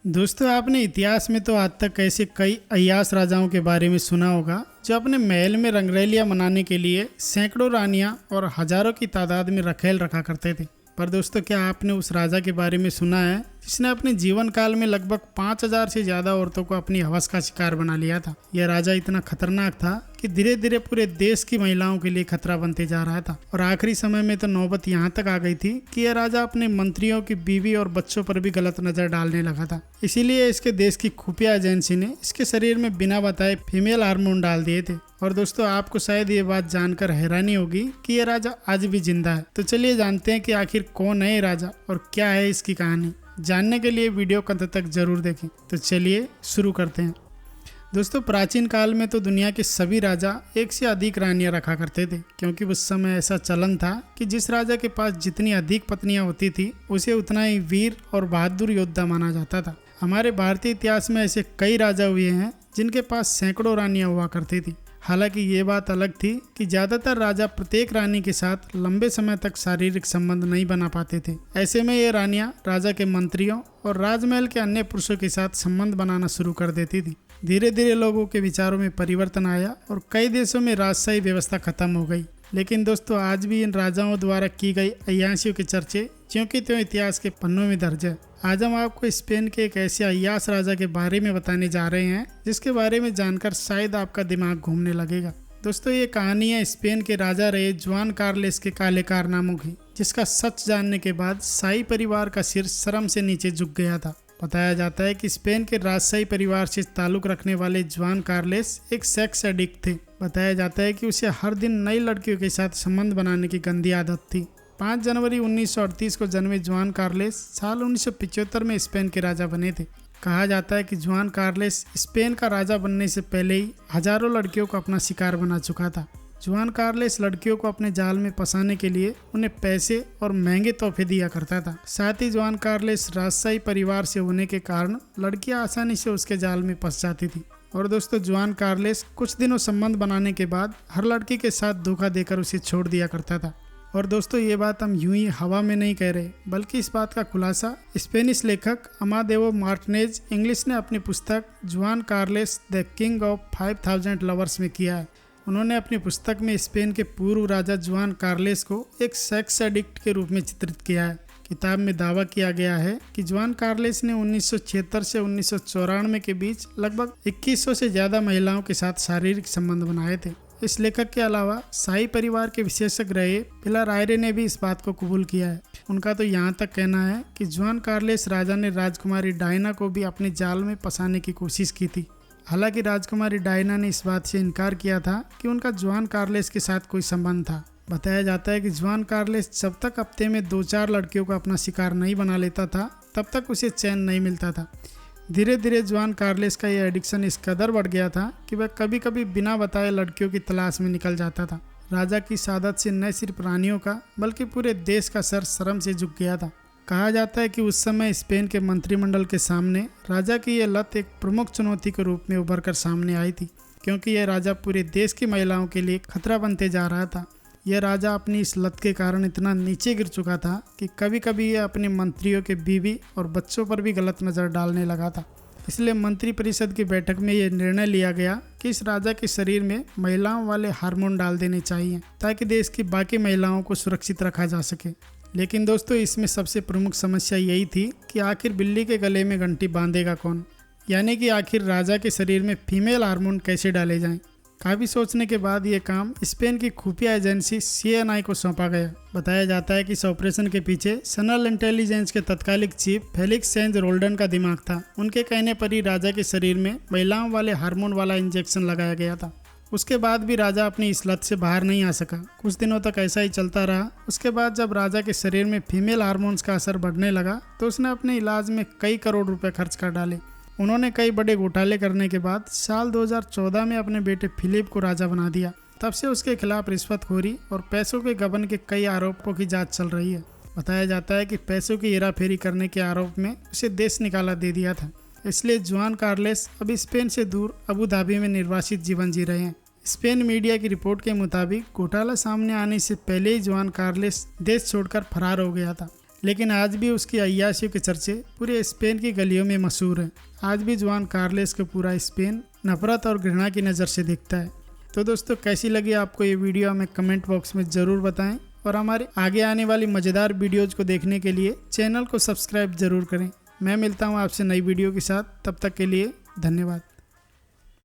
दोस्तों, आपने इतिहास में तो आज तक ऐसे कई अय्याश राजाओं के बारे में सुना होगा जो अपने महल में रंगरलियां मनाने के लिए सैकड़ों रानियां और हजारों की तादाद में रखेल रखा करते थे। पर दोस्तों, क्या आपने उस राजा के बारे में सुना है जिसने अपने जीवन काल में लगभग 5,000 से ज्यादा औरतों को अपनी हवस का शिकार बना लिया था। यह राजा इतना खतरनाक था कि धीरे धीरे पूरे देश की महिलाओं के लिए खतरा बनते जा रहा था और आखिरी समय में तो नौबत यहाँ तक आ गई थी कि यह राजा अपने मंत्रियों की बीवी और बच्चों पर भी गलत नजर डालने लगा था। इसीलिए इसके देश की खुफिया एजेंसी ने इसके शरीर में बिना बताए फीमेल हार्मोन डाल दिए थे। और दोस्तों, आपको शायद ये बात जानकर हैरानी होगी कि यह राजा आज भी जिंदा है। तो चलिए जानते हैं कि आखिर कौन है ये राजा और क्या है इसकी कहानी। जानने के लिए वीडियो को अंत तक जरूर देखें। तो चलिए शुरू करते हैं। दोस्तों, प्राचीन काल में तो दुनिया के सभी राजा एक से अधिक रानियां रखा करते थे, क्योंकि उस समय ऐसा चलन था कि जिस राजा के पास जितनी अधिक पत्नियां होती थी उसे उतना ही वीर और बहादुर योद्धा माना जाता था। हमारे भारतीय इतिहास में ऐसे कई राजा हुए हैं जिनके पास सैकड़ों रानियां हुआ करती थी। हालांकि ये बात अलग थी कि ज्यादातर राजा प्रत्येक रानी के साथ लंबे समय तक शारीरिक संबंध नहीं बना पाते थे। ऐसे में ये रानियां राजा के मंत्रियों और राजमहल के अन्य पुरुषों के साथ संबंध बनाना शुरू कर देती थी। धीरे धीरे लोगों के विचारों में परिवर्तन आया और कई देशों में राजशाही व्यवस्था खत्म हो गई। लेकिन दोस्तों, आज भी इन राजाओं द्वारा की गई अय्याशियों के चर्चे ज्यों की त्यों इतिहास के पन्नों में दर्ज है। आज हम आपको स्पेन के एक ऐसे अय्याश राजा के बारे में बताने जा रहे हैं जिसके बारे में जानकर शायद आपका दिमाग घूमने लगेगा। दोस्तों, ये कहानी है स्पेन के राजा रहे जुआन कार्लेस के काले कारनामों की, जिसका सच जानने के बाद शाही परिवार का सिर शर्म से नीचे झुक गया था। बताया जाता है कि स्पेन के राजशाही परिवार से ताल्लुक रखने वाले जुआन कार्लेस एक सेक्स एडिक्ट थे। बताया जाता है कि उसे हर दिन नई लड़कियों के साथ संबंध बनाने की गंदी आदत थी। 5 जनवरी 1938 को जन्मे जुआन कार्लेस साल 1975 में स्पेन के राजा बने थे। कहा जाता है कि जुआन कार्लेस स्पेन का राजा बनने से पहले ही हजारों लड़कियों को अपना शिकार बना चुका था। जुआन कार्लेस लड़कियों को अपने जाल में फंसाने के लिए उन्हें पैसे और महंगे तोहफे दिया करता था। साथ ही जुआन कार्लेस राजशाही परिवार से होने के कारण लड़कियां आसानी से उसके जाल में फंस जाती थी। और दोस्तों, जुआन कार्लेस कुछ दिनों संबंध बनाने के बाद हर लड़की के साथ धोखा देकर उसे छोड़ दिया करता था। और दोस्तों, ये बात हम यूं ही हवा में नहीं कह रहे, बल्कि इस बात का खुलासा स्पेनिश लेखक अमादेओ मार्टिनेज इंग्लिश ने अपनी पुस्तक जुआन Carlos the king of 5000 lovers में किया है। उन्होंने अपनी पुस्तक में स्पेन के पूर्व राजा जुआन कार्लेस को एक सेक्स एडिक्ट के रूप में चित्रित किया है। किताब में दावा किया गया है कि जुआन कार्लेस ने 1976 से 1994 के बीच लगभग 2100 से ज्यादा महिलाओं के साथ शारीरिक संबंध बनाए थे। इस लेखक के अलावा शाही परिवार के विशेषज्ञ रहे पिलर आयरे ने भी इस बात को कबूल किया है। उनका तो यहाँ तक कहना है कि जुआन कार्लेस राजा ने राजकुमारी डायना को भी अपने जाल में फंसाने की कोशिश की थी। हालांकि राजकुमारी डायना ने इस बात से इनकार किया था कि उनका जुआन कार्लेस के साथ कोई संबंध था। बताया जाता है कि जुआन कार्लेस जब तक हफ्ते में 2-4 लड़कियों को अपना शिकार नहीं बना लेता था, तब तक उसे चैन नहीं मिलता था। धीरे धीरे जुआन कार्लेस का यह एडिक्शन इस कदर बढ़ गया था कि वह कभी कभी बिना बताए लड़कियों की तलाश में निकल जाता था। राजा की सादत से न सिर्फ रानियों का बल्कि पूरे देश का सर शर्म से झुक गया था। कहा जाता है कि उस समय स्पेन के मंत्रिमंडल के सामने राजा की यह लत एक प्रमुख चुनौती के रूप में उभर कर सामने आई थी, क्योंकि यह राजा पूरे देश की महिलाओं के लिए खतरा बनते जा रहा था। यह राजा अपनी इस लत के कारण इतना नीचे गिर चुका था कि कभी कभी यह अपने मंत्रियों के बीवी और बच्चों पर भी गलत नज़र डालने लगा था। इसलिए मंत्री परिषद की बैठक में यह निर्णय लिया गया कि इस राजा के शरीर में महिलाओं वाले हार्मोन डाल देने चाहिए ताकि देश की बाकी महिलाओं को सुरक्षित रखा जा सके। लेकिन दोस्तों, इसमें सबसे प्रमुख समस्या यही थी कि आखिर बिल्ली के गले में घंटी बांधेगा कौन, यानी कि आखिर राजा के शरीर में फीमेल हार्मोन कैसे डाले जाएं। काफ़ी सोचने के बाद ये काम स्पेन की खुफिया एजेंसी CNI को सौंपा गया। बताया जाता है कि इस ऑपरेशन के पीछे सेंट्रल इंटेलिजेंस के तत्कालिक चीफ फेलिक्स सेंज रोल्डन का दिमाग था। उनके कहने पर ही राजा के शरीर में महिलाओं वाले हार्मोन वाला इंजेक्शन लगाया गया था। उसके बाद भी राजा अपनी इस लत से बाहर नहीं आ सका। कुछ दिनों तक ऐसा ही चलता रहा। उसके बाद जब राजा के शरीर में फीमेल हार्मोन्स का असर बढ़ने लगा तो उसने अपने इलाज में कई करोड़ रुपए खर्च कर डाले। उन्होंने कई बड़े घोटाले करने के बाद साल 2014 में अपने बेटे फिलिप को राजा बना दिया। तब से उसके खिलाफ रिश्वतखोरी और पैसों के गबन के कई आरोपों की जांच चल रही है। बताया जाता है कि पैसों की हेराफेरी करने के आरोप में उसे देश निकाला दे दिया था। इसलिए जुआन कार्लेस अभी स्पेन से दूर अबू धाबी में निर्वासित जीवन जी रहे हैं। स्पेन मीडिया की रिपोर्ट के मुताबिक घोटाला सामने आने से पहले ही जुआन कार्लेस देश छोड़कर फरार हो गया था। लेकिन आज भी उसकी अय्याशियों के चर्चे पूरे स्पेन की गलियों में मशहूर हैं। आज भी जुआन कार्लेस को पूरा स्पेन नफरत और घृणा की नज़र से देखता है। तो दोस्तों, कैसी लगी आपको ये वीडियो हमें कमेंट बॉक्स में ज़रूर बताएं और हमारे आगे आने वाली मज़ेदार वीडियोज़ को देखने के लिए चैनल को सब्सक्राइब ज़रूर करें। मैं मिलता हूँ आपसे नई वीडियो के साथ, तब तक के लिए धन्यवाद।